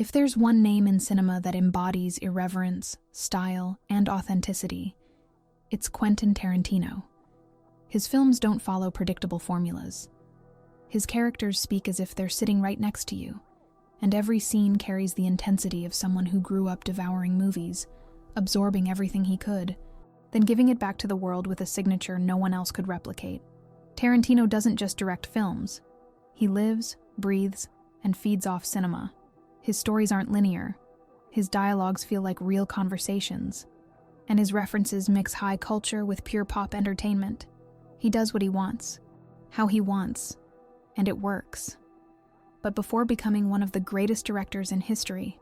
If there's one name in cinema that embodies irreverence, style, and authenticity, it's Quentin Tarantino. His films don't follow predictable formulas. His characters speak as if they're sitting right next to you, and every scene carries the intensity of someone who grew up devouring movies, absorbing everything he could, then giving it back to the world with a signature no one else could replicate. Tarantino doesn't just direct films. He lives, breathes, and feeds off cinema. His stories aren't linear. His dialogues feel like real conversations, and his references mix high culture with pure pop entertainment. He does what he wants, how he wants, and it works. But before becoming one of the greatest directors in history,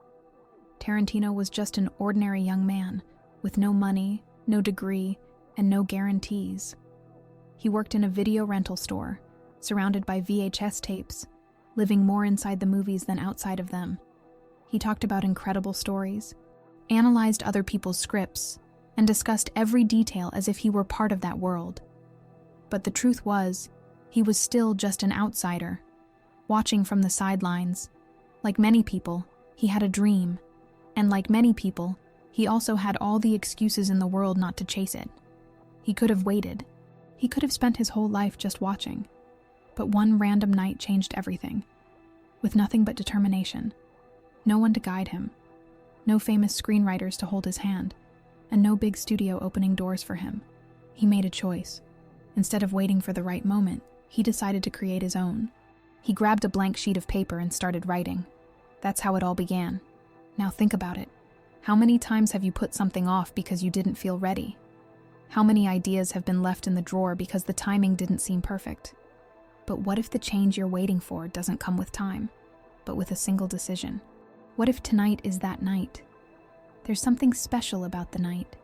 Tarantino was just an ordinary young man with no money, no degree, and no guarantees. He worked in a video rental store, surrounded by VHS tapes, living more inside the movies than outside of them. He talked about incredible stories, analyzed other people's scripts, and discussed every detail as if he were part of that world. But the truth was, he was still just an outsider, watching from the sidelines. Like many people, he had a dream, and like many people, he also had all the excuses in the world not to chase it. He could have waited. He could have spent his whole life just watching. But one random night changed everything. With nothing but determination. No one to guide him. No famous screenwriters to hold his hand. And no big studio opening doors for him. He made a choice. Instead of waiting for the right moment, he decided to create his own. He grabbed a blank sheet of paper and started writing. That's how it all began. Now think about it. How many times have you put something off because you didn't feel ready? How many ideas have been left in the drawer because the timing didn't seem perfect? But what if the change you're waiting for doesn't come with time, but with a single decision? What if tonight is that night? There's something special about the night.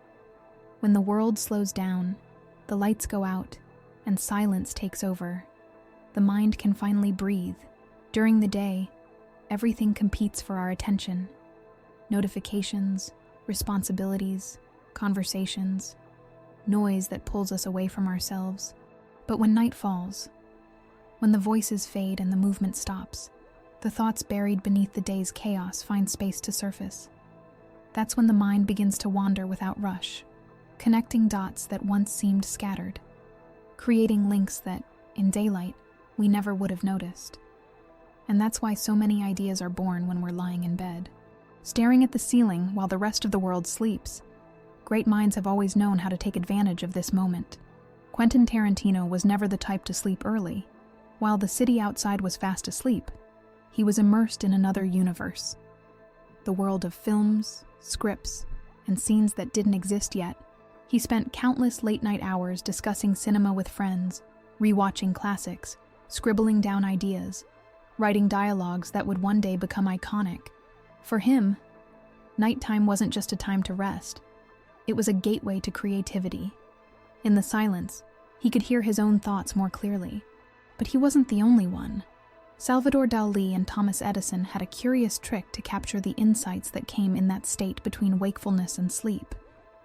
When the world slows down, the lights go out, and silence takes over, the mind can finally breathe. During the day, everything competes for our attention. Notifications, responsibilities, conversations, noise that pulls us away from ourselves. But when night falls, when the voices fade and the movement stops, the thoughts buried beneath the day's chaos find space to surface. That's when the mind begins to wander without rush, connecting dots that once seemed scattered, creating links that, in daylight, we never would have noticed. And that's why so many ideas are born when we're lying in bed, staring at the ceiling while the rest of the world sleeps. Great minds have always known how to take advantage of this moment. Quentin Tarantino was never the type to sleep early. While the city outside was fast asleep, he was immersed in another universe. The world of films, scripts, and scenes that didn't exist yet. He spent countless late-night hours discussing cinema with friends, rewatching classics, scribbling down ideas, writing dialogues that would one day become iconic. For him, nighttime wasn't just a time to rest. It was a gateway to creativity. In the silence, he could hear his own thoughts more clearly. But he wasn't the only one. Salvador Dali and Thomas Edison had a curious trick to capture the insights that came in that state between wakefulness and sleep.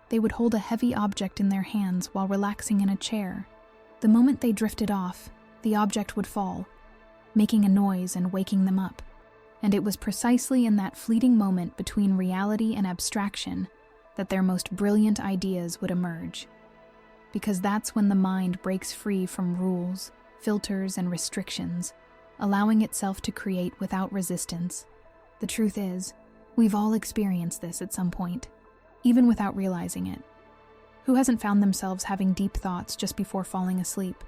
They would hold a heavy object in their hands while relaxing in a chair. The moment they drifted off, the object would fall, making a noise and waking them up. And it was precisely in that fleeting moment between reality and abstraction that their most brilliant ideas would emerge. Because that's when the mind breaks free from rules, filters, and restrictions, allowing itself to create without resistance. The truth is, we've all experienced this at some point, even without realizing it. Who hasn't found themselves having deep thoughts just before falling asleep?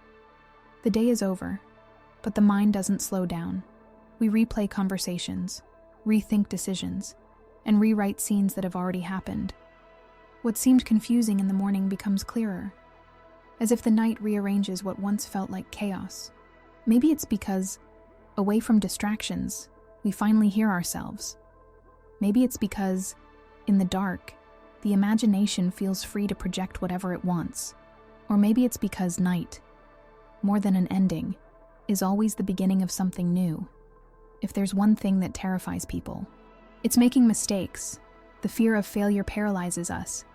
The day is over, but the mind doesn't slow down. We replay conversations, rethink decisions, and rewrite scenes that have already happened. What seemed confusing in the morning becomes clearer, as if the night rearranges what once felt like chaos. Maybe it's because, away from distractions, we finally hear ourselves. Maybe it's because, in the dark, the imagination feels free to project whatever it wants. Or maybe it's because night, more than an ending, is always the beginning of something new. If there's one thing that terrifies people, it's making mistakes. The fear of failure paralyzes us,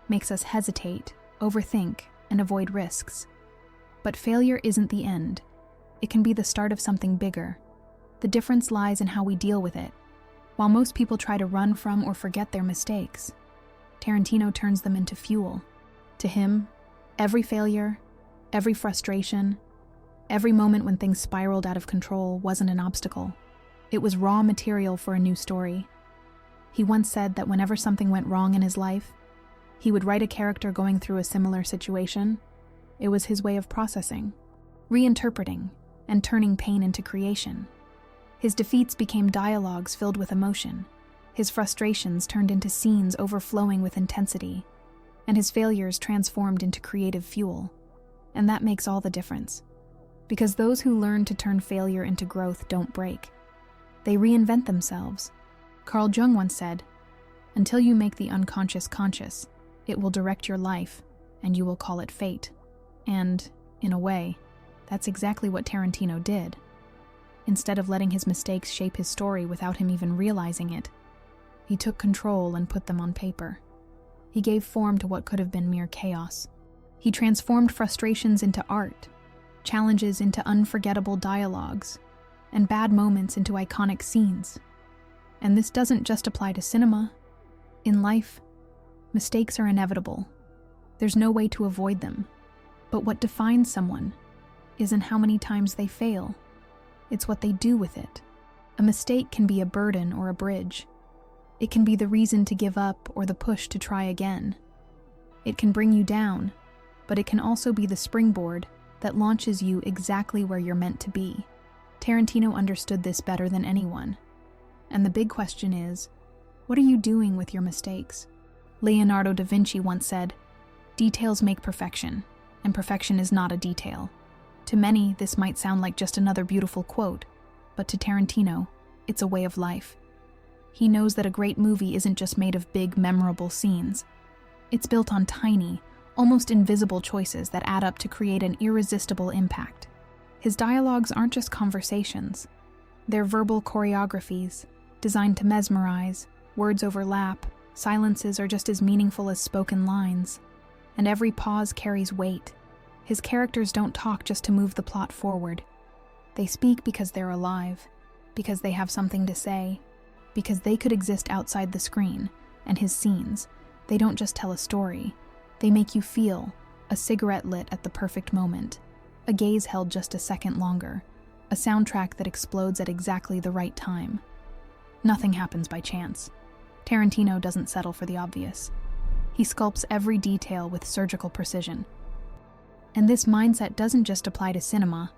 makes us hesitate, overthink, and avoid risks. But failure isn't the end. It can be the start of something bigger. The difference lies in how we deal with it. While most people try to run from or forget their mistakes, Tarantino turns them into fuel. To him, every failure, every frustration, every moment when things spiraled out of control wasn't an obstacle. It was raw material for a new story. He once said that whenever something went wrong in his life, he would write a character going through a similar situation. It was his way of processing, reinterpreting, and turning pain into creation. His defeats became dialogues filled with emotion. His frustrations turned into scenes overflowing with intensity, and his failures transformed into creative fuel. And that makes all the difference. Because those who learn to turn failure into growth don't break. They reinvent themselves. Carl Jung once said, "Until you make the unconscious conscious, it will direct your life, and you will call it fate." And, in a way, that's exactly what Tarantino did. Instead of letting his mistakes shape his story without him even realizing it, he took control and put them on paper. He gave form to what could have been mere chaos. He transformed frustrations into art, challenges into unforgettable dialogues, and bad moments into iconic scenes. And this doesn't just apply to cinema. In life, mistakes are inevitable. There's no way to avoid them. But what defines someone isn't how many times they fail. It's what they do with it. A mistake can be a burden or a bridge. It can be the reason to give up or the push to try again. It can bring you down, but it can also be the springboard that launches you exactly where you're meant to be. Tarantino understood this better than anyone. And the big question is, what are you doing with your mistakes? Leonardo da Vinci once said, "Details make perfection, and perfection is not a detail." To many, this might sound like just another beautiful quote, but to Tarantino, it's a way of life. He knows that a great movie isn't just made of big, memorable scenes. It's built on tiny, almost invisible choices that add up to create an irresistible impact. His dialogues aren't just conversations. They're verbal choreographies, designed to mesmerize. Words overlap, silences are just as meaningful as spoken lines, and every pause carries weight. His characters don't talk just to move the plot forward. They speak because they're alive, because they have something to say, because they could exist outside the screen, and his scenes, they don't just tell a story. They make you feel, a cigarette lit at the perfect moment, a gaze held just a second longer, a soundtrack that explodes at exactly the right time. Nothing happens by chance. Tarantino doesn't settle for the obvious. He sculpts every detail with surgical precision. And this mindset doesn't just apply to cinema.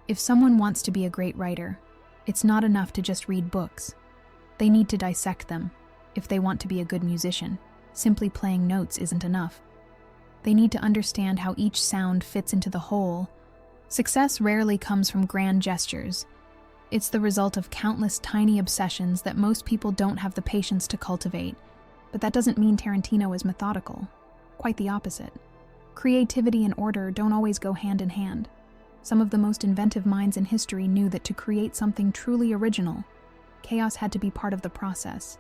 If someone wants to be a great writer, it's not enough to just read books. They need to dissect them. If they want to be a good musician, simply playing notes isn't enough. They need to understand how each sound fits into the whole. Success rarely comes from grand gestures. It's the result of countless tiny obsessions that most people don't have the patience to cultivate. But that doesn't mean Tarantino is methodical. Quite the opposite. Creativity and order don't always go hand in hand. Some of the most inventive minds in history knew that to create something truly original, chaos had to be part of the process.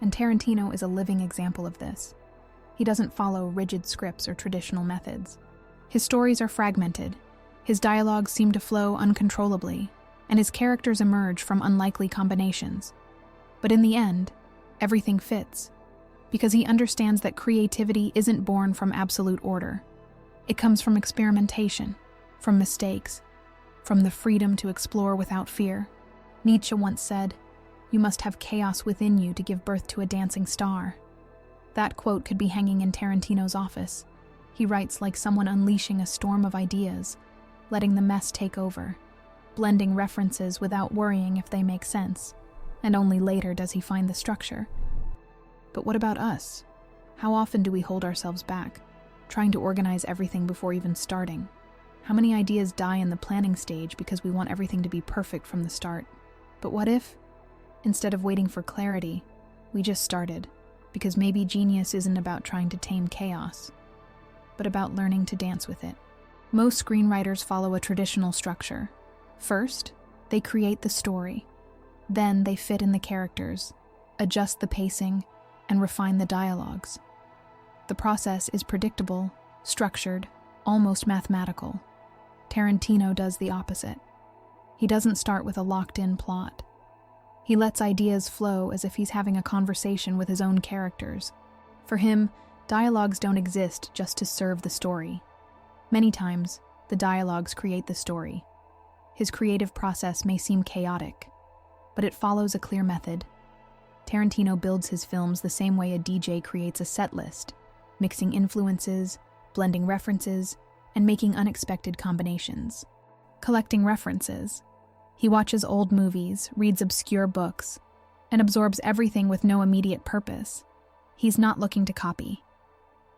And Tarantino is a living example of this. He doesn't follow rigid scripts or traditional methods. His stories are fragmented. His dialogues seem to flow uncontrollably, and his characters emerge from unlikely combinations. But in the end, everything fits, because he understands that creativity isn't born from absolute order. It comes from experimentation, from mistakes, from the freedom to explore without fear. Nietzsche once said, "You must have chaos within you to give birth to a dancing star." That quote could be hanging in Tarantino's office. He writes like someone unleashing a storm of ideas, letting the mess take over, blending references without worrying if they make sense, and only later does he find the structure. But what about us? How often do we hold ourselves back, trying to organize everything before even starting? How many ideas die in the planning stage because we want everything to be perfect from the start? But what if, instead of waiting for clarity, we just started? Because maybe genius isn't about trying to tame chaos, but about learning to dance with it. Most screenwriters follow a traditional structure. First, they create the story. Then they fit in the characters, adjust the pacing, and refine the dialogues. The process is predictable, structured, almost mathematical. Tarantino does the opposite. He doesn't start with a locked-in plot. He lets ideas flow as if he's having a conversation with his own characters. For him, dialogues don't exist just to serve the story. Many times, the dialogues create the story. His creative process may seem chaotic, but it follows a clear method. Tarantino builds his films the same way a DJ creates a set list, mixing influences, blending references, and making unexpected combinations. Collecting references. He watches old movies, reads obscure books, and absorbs everything with no immediate purpose. He's not looking to copy.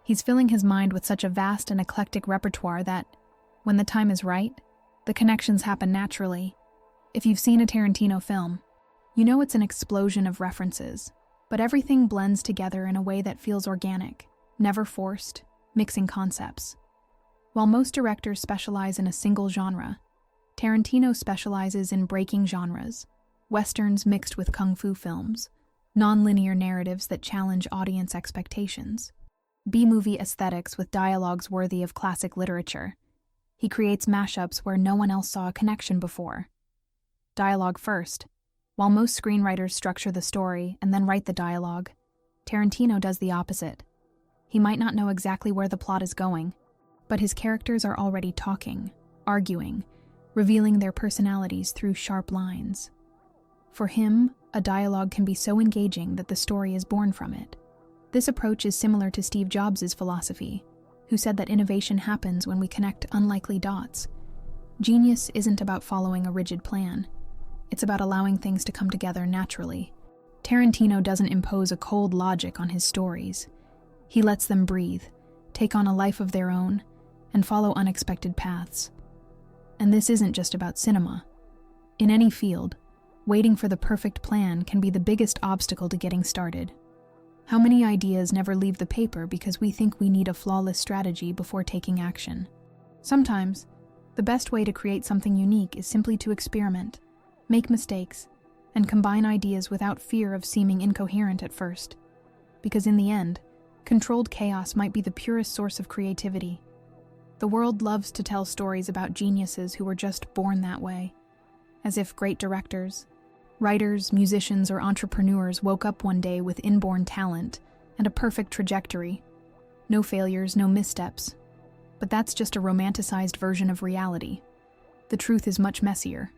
He's filling his mind with such a vast and eclectic repertoire that, when the time is right, the connections happen naturally. If you've seen a Tarantino film, you know it's an explosion of references, but everything blends together in a way that feels organic, never forced, mixing concepts. While most directors specialize in a single genre, Tarantino specializes in breaking genres, westerns mixed with kung fu films, non-linear narratives that challenge audience expectations, B-movie aesthetics with dialogues worthy of classic literature. He creates mashups where no one else saw a connection before. Dialogue first. While most screenwriters structure the story and then write the dialogue, Tarantino does the opposite. He might not know exactly where the plot is going, but his characters are already talking, arguing, revealing their personalities through sharp lines. For him, a dialogue can be so engaging that the story is born from it. This approach is similar to Steve Jobs' philosophy, who said that innovation happens when we connect unlikely dots. Genius isn't about following a rigid plan. It's about allowing things to come together naturally. Tarantino doesn't impose a cold logic on his stories. He lets them breathe, take on a life of their own, and follow unexpected paths. And this isn't just about cinema. In any field, waiting for the perfect plan can be the biggest obstacle to getting started. How many ideas never leave the paper because we think we need a flawless strategy before taking action? Sometimes, the best way to create something unique is simply to experiment, make mistakes, and combine ideas without fear of seeming incoherent at first. Because in the end, controlled chaos might be the purest source of creativity. The world loves to tell stories about geniuses who were just born that way, as if great directors, writers, musicians, or entrepreneurs woke up one day with inborn talent and a perfect trajectory. No failures, no missteps. But that's just a romanticized version of reality. The truth is much messier,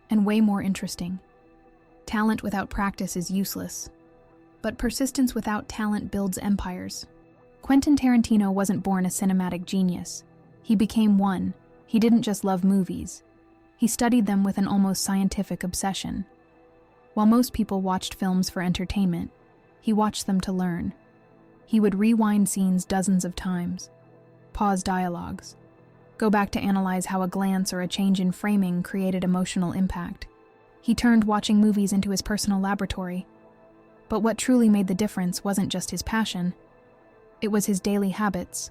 and way more interesting. Talent without practice is useless, but persistence without talent builds empires. Quentin Tarantino wasn't born a cinematic genius. He became one. He didn't just love movies. He studied them with an almost scientific obsession. While most people watched films for entertainment, he watched them to learn. He would rewind scenes dozens of times, pause dialogues, go back to analyze how a glance or a change in framing created emotional impact. He turned watching movies into his personal laboratory. But what truly made the difference wasn't just his passion. It was his daily habits.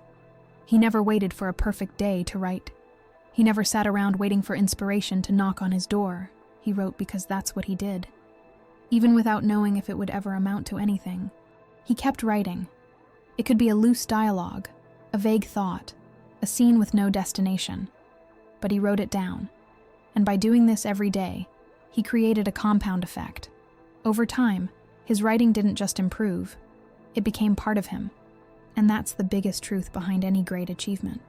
He never waited for a perfect day to write. He never sat around waiting for inspiration to knock on his door. He wrote because that's what he did. Even without knowing if it would ever amount to anything. He kept writing. It could be a loose dialogue, a vague thought, a scene with no destination. But he wrote it down. And by doing this every day, he created a compound effect. Over time, his writing didn't just improve, it became part of him. And that's the biggest truth behind any great achievement.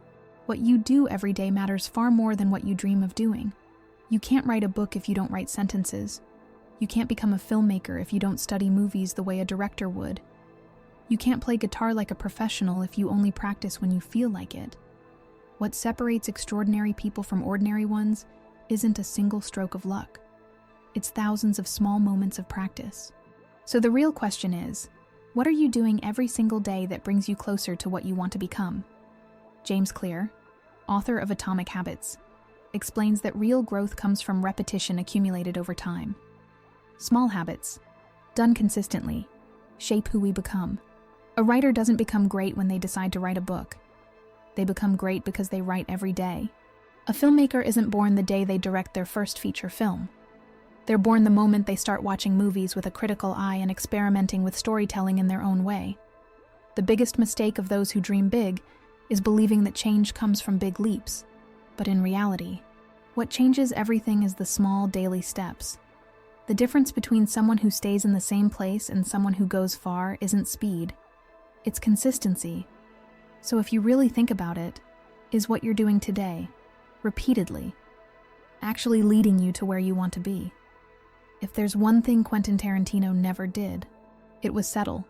What you do every day matters far more than what you dream of doing. You can't write a book if you don't write sentences. You can't become a filmmaker if you don't study movies the way a director would. You can't play guitar like a professional if you only practice when you feel like it. What separates extraordinary people from ordinary ones isn't a single stroke of luck. It's thousands of small moments of practice. So the real question is, what are you doing every single day that brings you closer to what you want to become? James Clear, author of Atomic Habits, explains that real growth comes from repetition accumulated over time. Small habits, done consistently, shape who we become. A writer doesn't become great when they decide to write a book. They become great because they write every day. A filmmaker isn't born the day they direct their first feature film. They're born the moment they start watching movies with a critical eye and experimenting with storytelling in their own way. The biggest mistake of those who dream big is believing that change comes from big leaps. But in reality, what changes everything is the small daily steps. The difference between someone who stays in the same place and someone who goes far isn't speed. It's consistency. So if you really think about it, is what you're doing today, repeatedly, actually leading you to where you want to be? If there's one thing Quentin Tarantino never did, it was settle.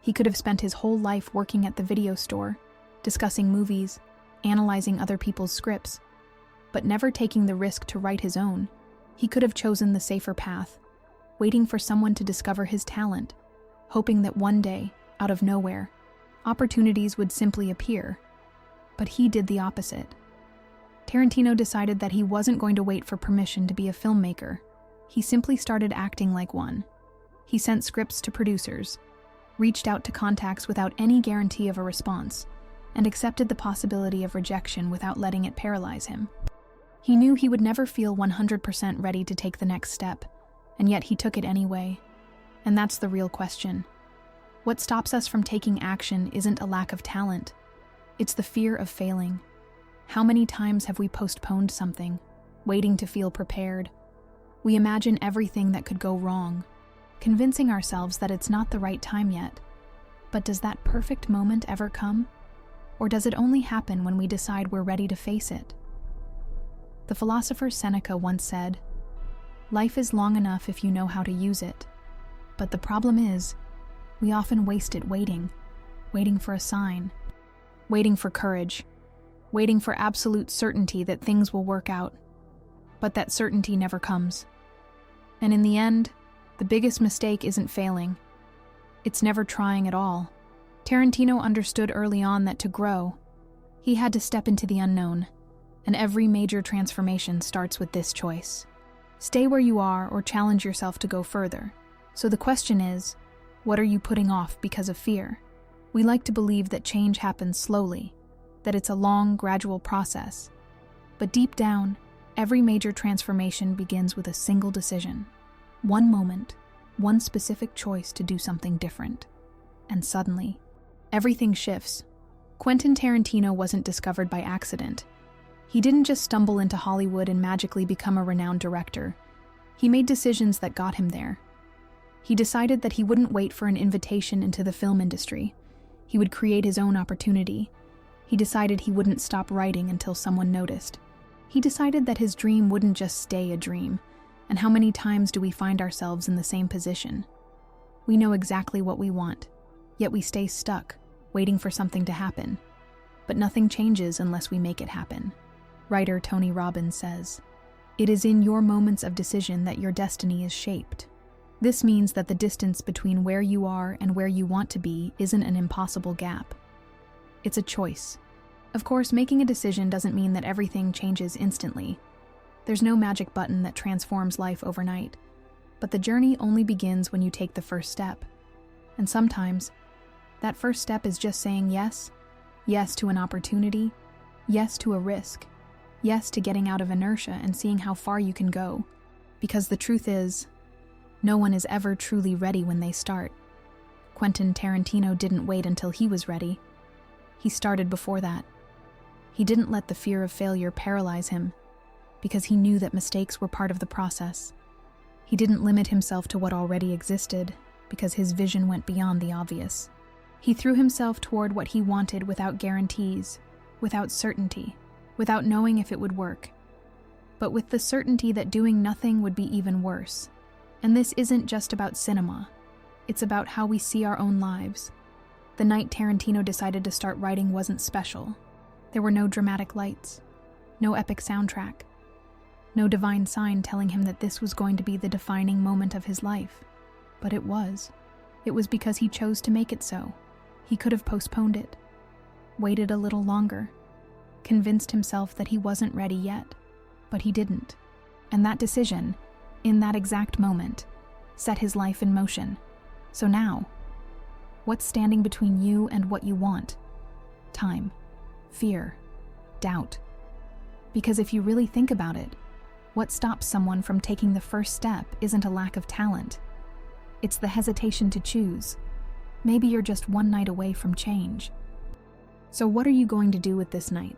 He could have spent his whole life working at the video store, discussing movies, analyzing other people's scripts, but never taking the risk to write his own. He could have chosen the safer path, waiting for someone to discover his talent, hoping that one day, out of nowhere, opportunities would simply appear. But he did the opposite. Tarantino decided that he wasn't going to wait for permission to be a filmmaker. He simply started acting like one. He sent scripts to producers, reached out to contacts without any guarantee of a response, and accepted the possibility of rejection without letting it paralyze him. He knew he would never feel 100% ready to take the next step, and yet he took it anyway. And that's the real question. What stops us from taking action isn't a lack of talent. It's the fear of failing. How many times have we postponed something, waiting to feel prepared? We imagine everything that could go wrong, convincing ourselves that it's not the right time yet. But does that perfect moment ever come? Or does it only happen when we decide we're ready to face it? The philosopher Seneca once said, "Life is long enough if you know how to use it. But the problem is, we often waste it waiting for a sign, waiting for courage, waiting for absolute certainty that things will work out. But that certainty never comes. And in the end, the biggest mistake isn't failing. It's never trying at all." Tarantino understood early on that to grow, he had to step into the unknown, and every major transformation starts with this choice. Stay where you are or challenge yourself to go further. So the question is, what are you putting off because of fear? We like to believe that change happens slowly, that it's a long, gradual process. But deep down, every major transformation begins with a single decision. One moment, one specific choice to do something different. And suddenly, everything shifts. Quentin Tarantino wasn't discovered by accident. He didn't just stumble into Hollywood and magically become a renowned director. He made decisions that got him there. He decided that he wouldn't wait for an invitation into the film industry. He would create his own opportunity. He decided he wouldn't stop writing until someone noticed. He decided that his dream wouldn't just stay a dream. And how many times do we find ourselves in the same position? We know exactly what we want, yet we stay stuck, waiting for something to happen. But nothing changes unless we make it happen. Writer Tony Robbins says, "It is in your moments of decision that your destiny is shaped." This means that the distance between where you are and where you want to be isn't an impossible gap. It's a choice. Of course, making a decision doesn't mean that everything changes instantly. There's no magic button that transforms life overnight. But the journey only begins when you take the first step. And sometimes, that first step is just saying yes. Yes to an opportunity. Yes to a risk. Yes to getting out of inertia and seeing how far you can go. Because the truth is, no one is ever truly ready when they start. Quentin Tarantino didn't wait until he was ready. He started before that. He didn't let the fear of failure paralyze him, because he knew that mistakes were part of the process. He didn't limit himself to what already existed, because his vision went beyond the obvious. He threw himself toward what he wanted without guarantees, without certainty, without knowing if it would work, but with the certainty that doing nothing would be even worse. And this isn't just about cinema. It's about how we see our own lives. The night Tarantino decided to start writing wasn't special. There were no dramatic lights, no epic soundtrack, no divine sign telling him that this was going to be the defining moment of his life. But it was. It was because he chose to make it so. He could have postponed it, waited a little longer, convinced himself that he wasn't ready yet, but he didn't. And that decision, in that exact moment, set his life in motion. So now, what's standing between you and what you want? Time, fear, doubt. Because if you really think about it, what stops someone from taking the first step isn't a lack of talent. It's the hesitation to choose. Maybe you're just one night away from change. So what are you going to do with this night?